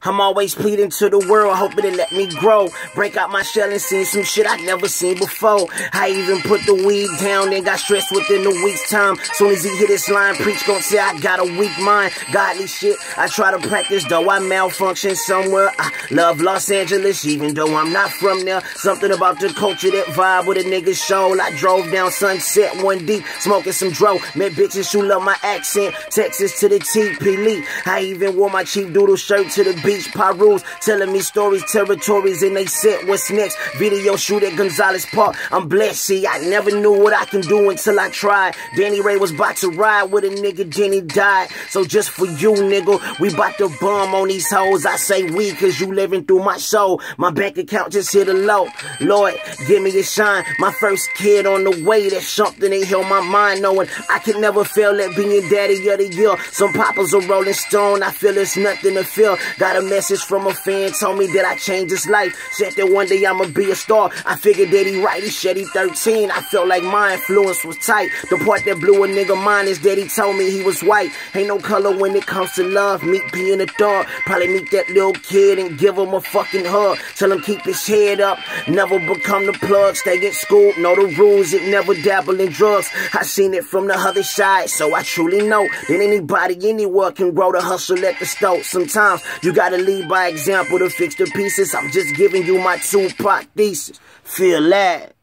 I'm always pleading to the world, hoping to let me grow. Break out my shell and see some shit I never seen before. I even put the weed down and got stressed within a week's time. Soon as he hit his line, preach gon' say I got a weak mind. Godly shit, I try to practice though I malfunction somewhere. I love Los Angeles even though I'm not from there. Something about the culture that vibe with a nigga's soul. I drove down Sunset one deep, smoking some dro. Met bitches who love my accent, Texas to the TP Lee. I even wore my Chief Doodle shirt to the beach. Perus, telling me stories, territories, and they said what's next. Video shoot at Gonzalez Park. I'm blessed, see, I never knew what I can do until I tried. Danny Ray was about to ride with a nigga, then he died. So just for you, nigga, we bout to bum on these hoes. I say we, cause you living through my soul. My bank account just hit a low. Lord, give me a shine. My first kid on the way, that's something that held my mind, knowing I could never fail at being daddy of the year. Some poppers are Rolling Stone, I feel it's nothing to feel. Got a message from a fan, told me that I changed his life. Said that one day I'ma be a star. I figured that he right, he said he 13. I felt like my influence was tight. The part that blew a nigga mind is that he told me he was white. Ain't no color when it comes to love. Meet being a dog. Probably meet that little kid and give him a fucking hug. Tell him keep his head up, never become the plug. Stay in school, know the rules, it never dabble in drugs. I seen it from the other side, so I truly know that anybody anywhere can grow the hustle at the stove. Sometimes you gotta lead by example to fix the pieces. I'm just giving you my two-part thesis. Feel that.